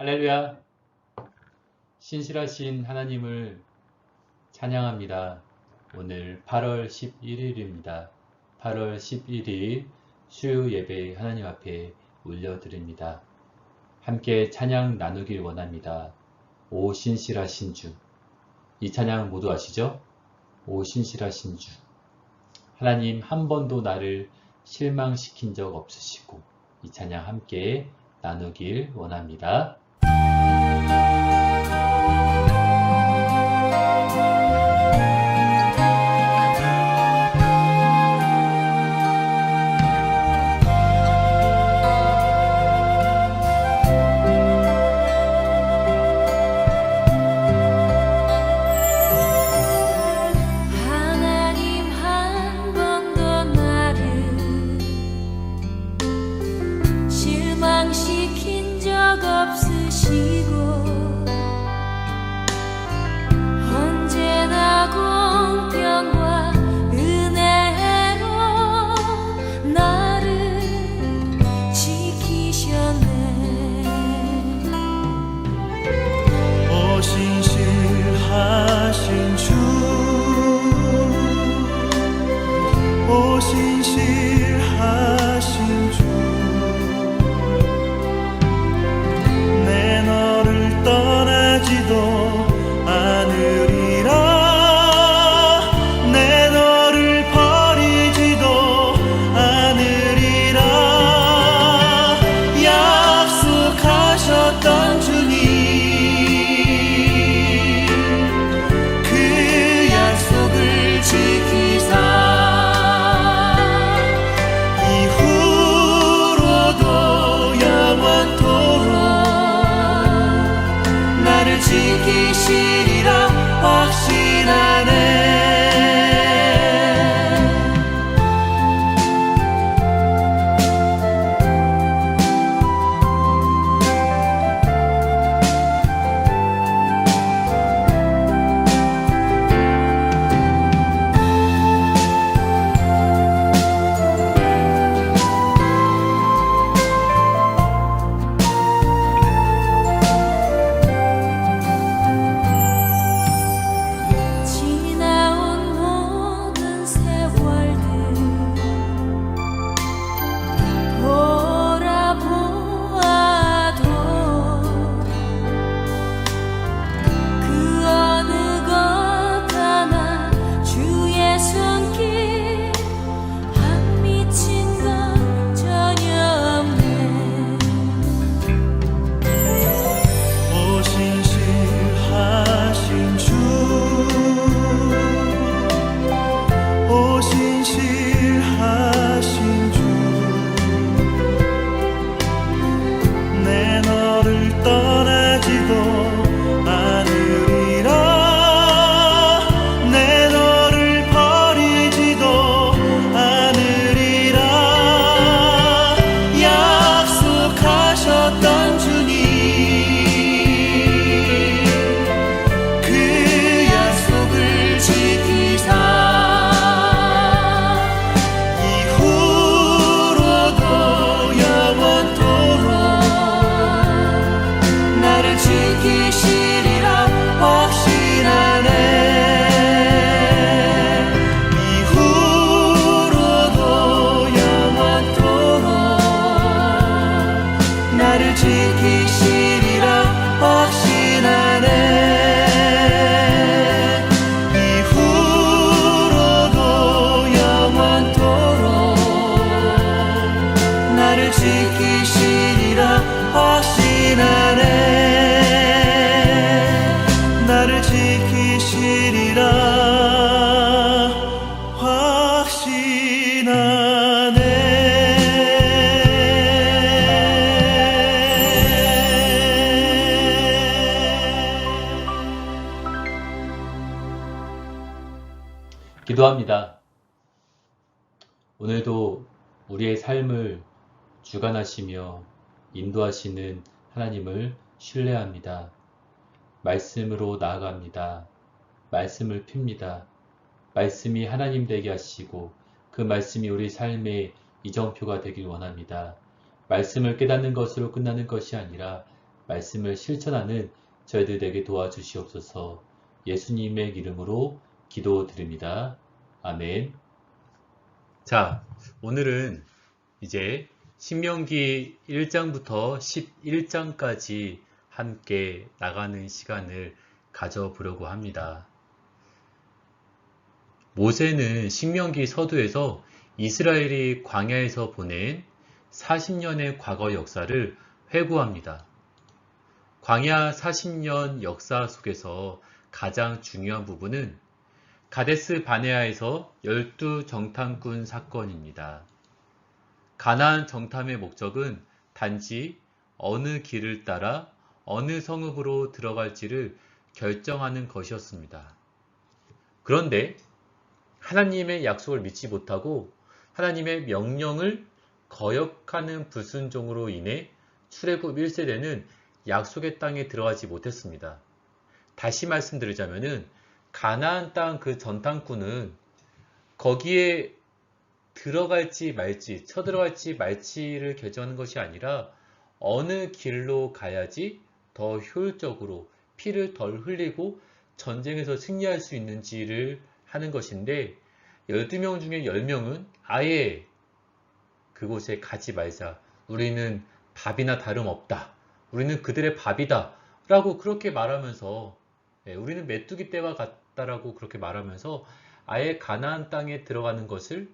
할렐루야. 신실하신 하나님을 찬양합니다. 오늘 8월 11일입니다. 8월 11일 수요 예배 하나님 앞에 올려드립니다. 함께 찬양 나누길 원합니다. 오 신실하신 주. 이 찬양 모두 아시죠? 오 신실하신 주. 하나님 한 번도 나를 실망시킨 적 없으시고 이 찬양 함께 나누길 원합니다. 실망시킨 적 없으시고 언제나 공평과 은혜로 나를 지키셨네. 오 신실하신 주, 오 신실하신 주, 내 너를 떠나지도 않으리라. 내 너를 버리지도 않으리라. 약속하셨던 주님, 그 약속을 지키사 이후로도 영원토록 나를 지키시리라 확신하네. 지나온 모든 세월들 돌아보아도 그 어느 것 하나 주의 손길 안 미친 건 전혀 없네. 오 신실하신 주, 오 신실하신 주, 내 너를 떠나지도 않으리라. 내 너를 버리지도 않으리라. 약속하셨던 주님, 그 약속을 지키사 이후로도 영원토록 나를 지키시리라 확신하네. 이후로도 영원토록 나를 지키시리라 확신하네. 이후로도 영원토록 나를 지키시리라 확신하네. 나를 지키시리라 확신하네. 기도합니다. 오늘도 우리의 삶을 주관하시며 인도하시는 하나님을 신뢰합니다. 말씀으로 나아갑니다. 말씀을 핍니다. 말씀이 하나님 되게 하시고 그 말씀이 우리 삶의 이정표가 되길 원합니다. 말씀을 깨닫는 것으로 끝나는 것이 아니라 말씀을 실천하는 저희들 되게 도와주시옵소서. 예수님의 이름으로 기도드립니다. 아멘. 자, 오늘은 이제 신명기 1장부터 11장까지 함께 나가는 시간을 가져보려고 합니다. 모세는 신명기 서두에서 이스라엘이 광야에서 보낸 40년의 과거 역사를 회고합니다. 광야 40년 역사 속에서 가장 중요한 부분은 가데스 바네아에서 12정탐꾼 사건입니다. 가나안 정탐의 목적은 단지 어느 길을 따라 어느 성읍으로 들어갈지를 결정하는 것이었습니다. 그런데 하나님의 약속을 믿지 못하고 하나님의 명령을 거역하는 불순종으로 인해 출애굽 1세대는 약속의 땅에 들어가지 못했습니다. 다시 말씀드리자면은 가나안 땅 그 전탐꾼은 거기에 들어갈지 말지, 쳐들어갈지 말지를 결정하는 것이 아니라 어느 길로 가야지 더 효율적으로 피를 덜 흘리고 전쟁에서 승리할 수 있는지를 하는 것인데 12명 중에 10명은 아예 그곳에 가지 말자. 우리는 밥이나 다름없다. 우리는 그들의 밥이다. 라고 그렇게 말하면서 우리는 메뚜기 떼와 같다라고 그렇게 말하면서 아예 가나안 땅에 들어가는 것을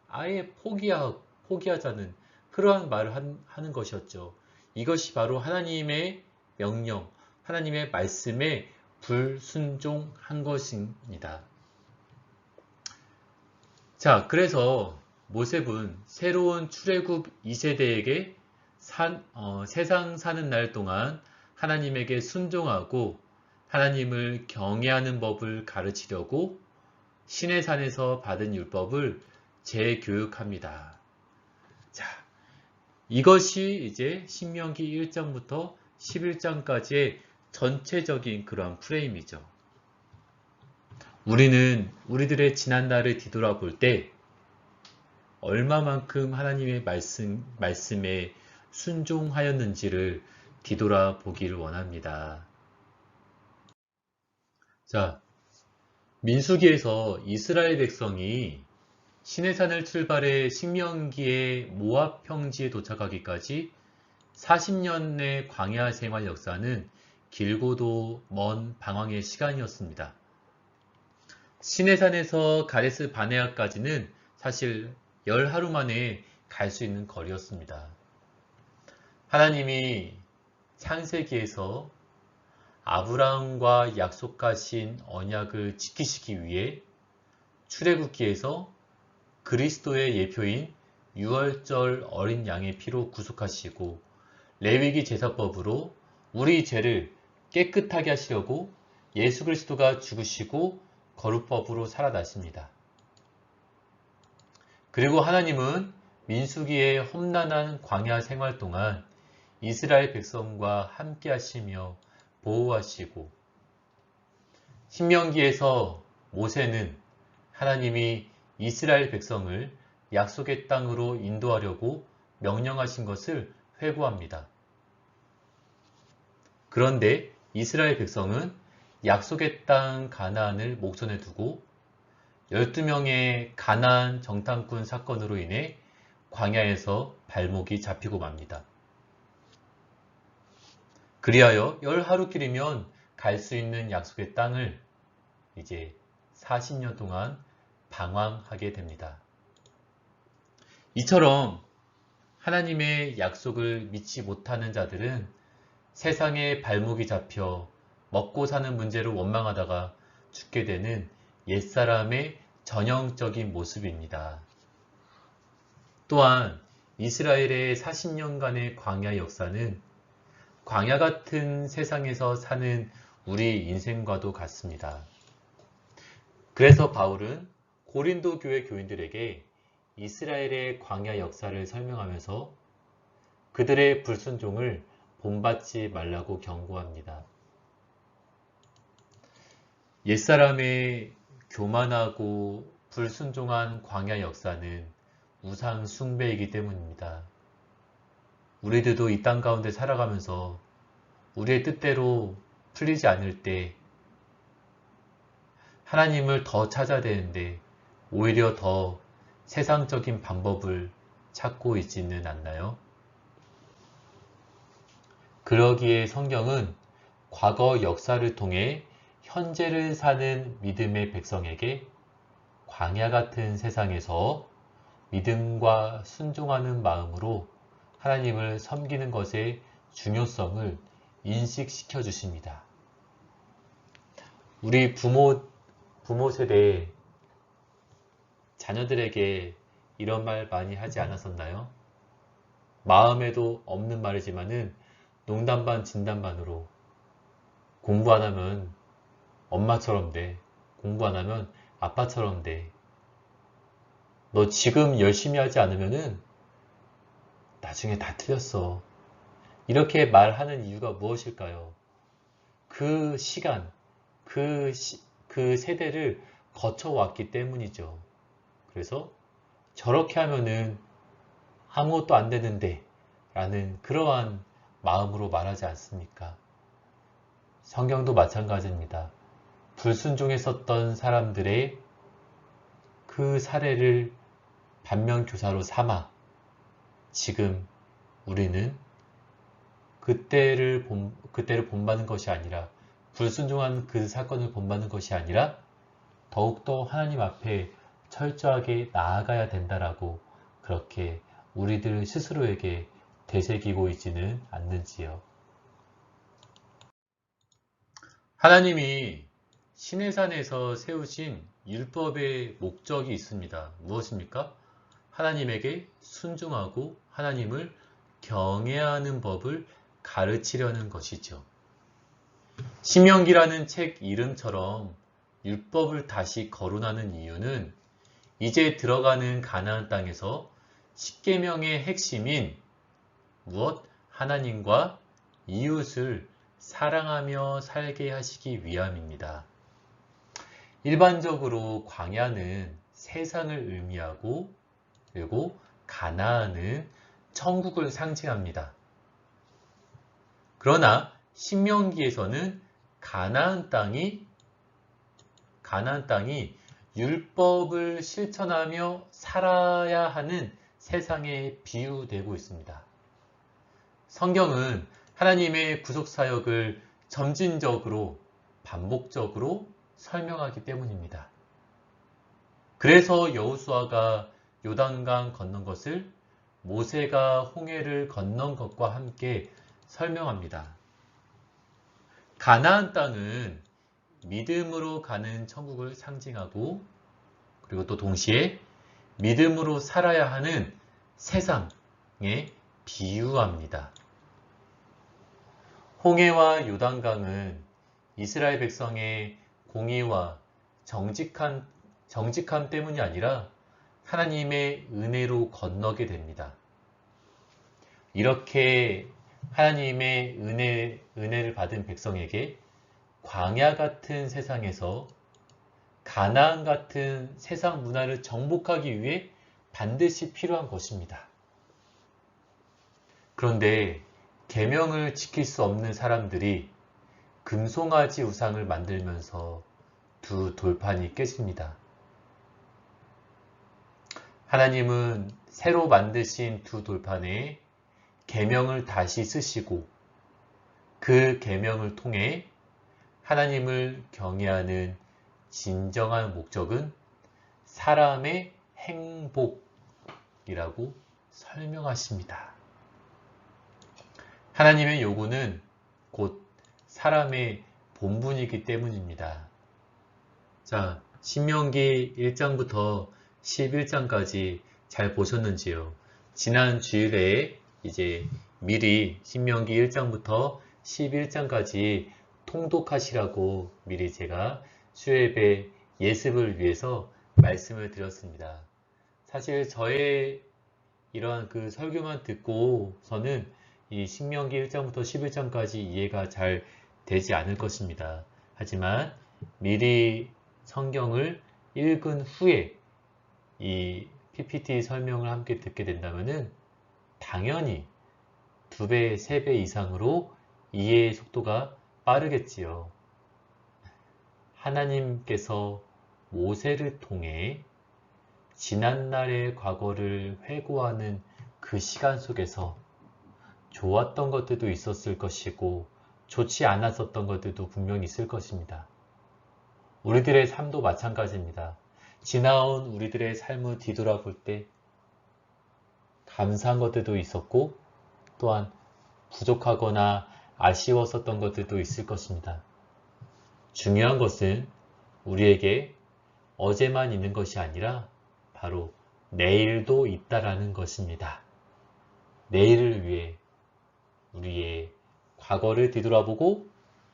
아예 포기하자는 그러한 말을 하는 것이었죠. 이것이 바로 하나님의 명령, 하나님의 말씀에 불순종한 것입니다. 자, 그래서 모세는 새로운 출애굽 2세대에게 세상 사는 날 동안 하나님에게 순종하고 하나님을 경외하는 법을 가르치려고 시내산에서 받은 율법을 재교육합니다. 자, 이것이 이제 신명기 1장부터 11장까지의 전체적인 그런 프레임이죠. 우리는 우리들의 지난날을 뒤돌아볼 때 얼마만큼 하나님의 말씀에 순종하였는지를 뒤돌아보기를 원합니다. 자, 민수기에서 이스라엘 백성이 시내산을 출발해 신명기의 모압 평지에 도착하기까지 40년의 광야 생활 역사는 길고도 먼 방황의 시간이었습니다. 시내산에서 가데스 바네아까지는 사실 10하루 만에 갈 수 있는 거리였습니다. 하나님이 창세기에서 아브라함과 약속하신 언약을 지키시기 위해 출애굽기에서 그리스도의 예표인 유월절 어린 양의 피로 구속하시고 레위기 제사법으로 우리 죄를 깨끗하게 하시려고 예수 그리스도가 죽으시고 거룩법으로 살아나십니다. 그리고 하나님은 민수기의 험난한 광야 생활 동안 이스라엘 백성과 함께 하시며 보호하시고 신명기에서 모세는 하나님이 이스라엘 백성을 약속의 땅으로 인도하려고 명령하신 것을 회고합니다. 그런데 이스라엘 백성은 약속의 땅 가나안을 목전에 두고 12명의 가나안 정탐꾼 사건으로 인해 광야에서 발목이 잡히고 맙니다. 그리하여 10하루길이면 갈 수 있는 약속의 땅을 이제 40년 동안 방황하게 됩니다. 이처럼 하나님의 약속을 믿지 못하는 자들은 세상에 발목이 잡혀 먹고 사는 문제를 원망하다가 죽게 되는 옛사람의 전형적인 모습입니다. 또한 이스라엘의 40년간의 광야 역사는 광야 같은 세상에서 사는 우리 인생과도 같습니다. 그래서 바울은 고린도 교회 교인들에게 이스라엘의 광야 역사를 설명하면서 그들의 불순종을 본받지 말라고 경고합니다. 옛사람의 교만하고 불순종한 광야 역사는 우상 숭배이기 때문입니다. 우리들도 이 땅 가운데 살아가면서 우리의 뜻대로 풀리지 않을 때 하나님을 더 찾아야 되는데 오히려 더 세상적인 방법을 찾고 있지는 않나요? 그러기에 성경은 과거 역사를 통해 현재를 사는 믿음의 백성에게 광야 같은 세상에서 믿음과 순종하는 마음으로 하나님을 섬기는 것의 중요성을 인식시켜 주십니다. 우리 부모 세대 자녀들에게 이런 말 많이 하지 않았었나요? 마음에도 없는 말이지만은 농담 반 진담 반으로 공부 안 하면 엄마처럼 돼. 공부 안 하면 아빠처럼 돼. 너 지금 열심히 하지 않으면은 나중에 다 틀렸어. 이렇게 말하는 이유가 무엇일까요? 그 시간, 그 세대를 거쳐왔기 때문이죠. 그래서 저렇게 하면은 아무것도 안 되는데 라는 그러한 마음으로 말하지 않습니까? 성경도 마찬가지입니다. 불순종했었던 사람들의 그 사례를 반면교사로 삼아 지금 우리는 그때를 본받는 것이 아니라 불순종한 그 사건을 본받는 것이 아니라 더욱더 하나님 앞에 철저하게 나아가야 된다라고 그렇게 우리들 스스로에게 되새기고 있지는 않는지요. 하나님이 시내산에서 세우신 율법의 목적이 있습니다. 무엇입니까? 하나님에게 순종하고 하나님을 경외하는 법을 가르치려는 것이죠. 신명기라는 책 이름처럼 율법을 다시 거론하는 이유는 이제 들어가는 가나안 땅에서 십계명의 핵심인 무엇? 하나님과 이웃을 사랑하며 살게 하시기 위함입니다. 일반적으로 광야는 세상을 의미하고 그리고 가나안은 천국을 상징합니다. 그러나 신명기에서는 가나안 땅이 율법을 실천하며 살아야 하는 세상에 비유되고 있습니다. 성경은 하나님의 구속사역을 점진적으로 반복적으로 설명하기 때문입니다. 그래서 여호수아가 요단강 건넌 것을 모세가 홍해를 건넌 것과 함께 설명합니다. 가나안 땅은 믿음으로 가는 천국을 상징하고 그리고 또 동시에 믿음으로 살아야 하는 세상에 비유합니다. 홍해와 요단강은 이스라엘 백성의 공의와 정직함 때문이 아니라 하나님의 은혜로 건너게 됩니다. 이렇게 하나님의 은혜를 받은 백성에게 광야 같은 세상에서 가나안 같은 세상 문화를 정복하기 위해 반드시 필요한 것입니다. 그런데 계명을 지킬 수 없는 사람들이 금송아지 우상을 만들면서 두 돌판이 깨집니다. 하나님은 새로 만드신 두 돌판에 계명을 다시 쓰시고 그 계명을 통해 하나님을 경외하는 진정한 목적은 사람의 행복이라고 설명하십니다. 하나님의 요구는 곧 사람의 본분이기 때문입니다. 자, 신명기 1장부터 11장까지 잘 보셨는지요? 지난 주일에 이제 미리 신명기 1장부터 11장까지 통독하시라고 미리 제가 수요예배 예습을 위해서 말씀을 드렸습니다. 사실 저의 이러한 그 설교만 듣고서는 이 신명기 1장부터 11장까지 이해가 잘 되지 않을 것입니다. 하지만 미리 성경을 읽은 후에 이 PPT 설명을 함께 듣게 된다면은 당연히 2배, 3배 이상으로 이해의 속도가 빠르겠지요. 하나님께서 모세를 통해 지난날의 과거를 회고하는 그 시간 속에서 좋았던 것들도 있었을 것이고 좋지 않았었던 것들도 분명히 있을 것입니다. 우리들의 삶도 마찬가지입니다. 지나온 우리들의 삶을 뒤돌아볼 때 감사한 것들도 있었고 또한 부족하거나 아쉬웠었던 것들도 있을 것입니다. 중요한 것은 우리에게 어제만 있는 것이 아니라 바로 내일도 있다라는 것입니다. 내일을 위해 우리의 과거를 뒤돌아보고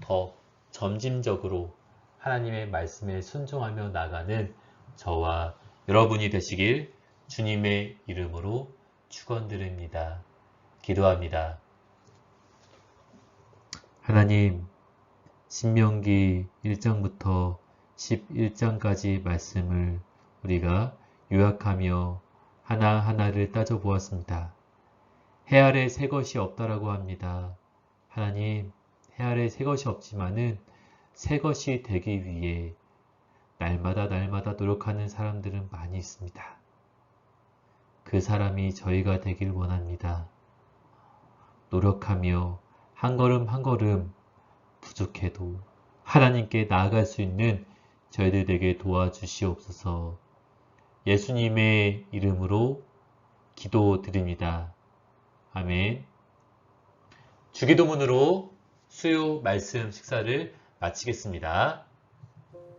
더 점진적으로 하나님의 말씀에 순종하며 나가는 저와 여러분이 되시길 주님의 이름으로 축원드립니다. 기도합니다. 하나님, 신명기 1장부터 11장까지 말씀을 우리가 요약하며 하나하나를 따져보았습니다. 해 아래 새 것이 없다라고 합니다. 하나님, 해 아래 새 것이 없지만은 새 것이 되기 위해 날마다 노력하는 사람들은 많이 있습니다. 그 사람이 저희가 되길 원합니다. 노력하며 한 걸음 한 걸음 부족해도 하나님께 나아갈 수 있는 저희들 되게 도와주시옵소서. 예수님의 이름으로 기도드립니다. 아멘. 주기도문으로 수요 말씀 식사를 마치겠습니다.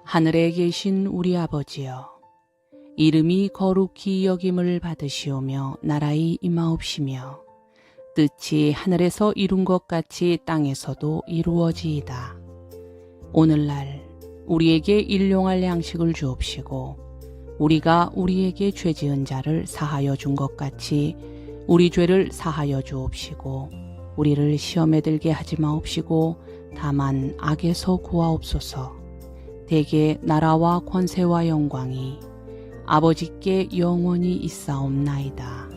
하늘에 계신 우리 아버지여, 이름이 거룩히 여김을 받으시오며 나라의 임하옵시며 뜻이 하늘에서 이룬 것 같이 땅에서도 이루어지이다. 오늘날 우리에게 일용할 양식을 주옵시고 우리가 우리에게 죄 지은 자를 사하여 준 것 같이 우리 죄를 사하여 주옵시고 우리를 시험에 들게 하지 마옵시고 다만 악에서 구하옵소서. 대개 나라와 권세와 영광이 아버지께 영원히 있사옵나이다.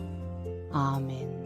아멘.